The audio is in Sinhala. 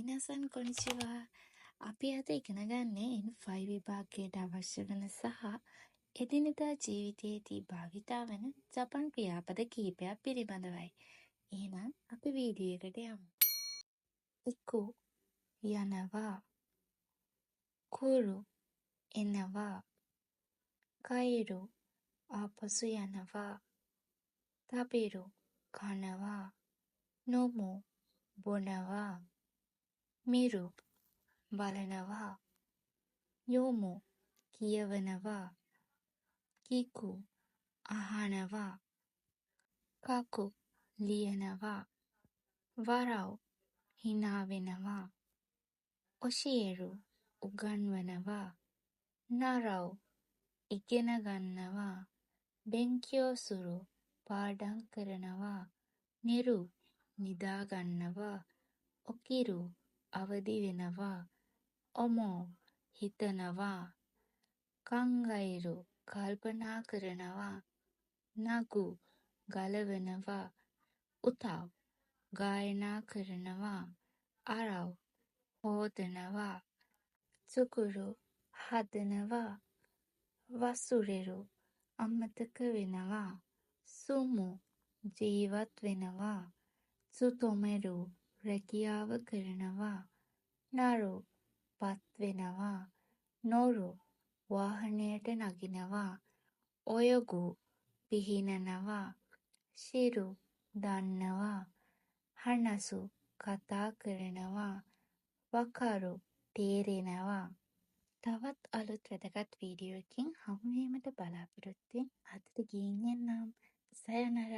මිනාසන් කොනිචිවා. අපි අද ඉගෙන ගන්නේ N5 විභාගයට අවශ්‍ය වන සහ එදිනෙදා ජීවිතයේදී භාවිතා වන ජපන් ක්‍රියාපද කිහිපයක් පිළිබඳවයි. එහෙනම් අපි වීඩියෝ එකට යමු. ඉකු යනවා, කුරු එනවා, කයිරු ආපසු යනවා, තබිරු කනවා, නොමු බොනවා, මිරු බලනවා, යොමු කියවනවා, කිකු අහනවා, කකු ලියනවා, වරව් hina වෙනවා, ඔශියෙරු උගන්වනවා, නරව් ඉගෙන ගන්නවා, බෙන්කියෝ සුරු පාඩම් කරනවා, නිරු නිදා ගන්නවා, ඔකිරු අවදි වෙනවා, ඔමෝ හිතනවා, කංගයිරු කල්පනා කරනවා, නගු ගලවනවා, උතව් ගායනා කරනවා, අරව් හෝදනවා, සුකුරු හදනවා, වසුරෙරු අමතක වෙනවා, සුමු ජීවත් වෙනවා, සුතොමෙරු රැකියාව කරනවා, නරු පත් වෙනවා, නොරු වාහනයට නගිනවා, ඔයගු පිහිනනවා, ಶಿರು දන්නවා, හනසු කතා කරනවා, වකරු තේරෙනවා. තවත් අලුත් වැදගත් වීඩියෝ එකකින් හමුවීමට බලාපොරොත්තු වෙන්න. අදට ගිහින් එන්නම්. සයනරා.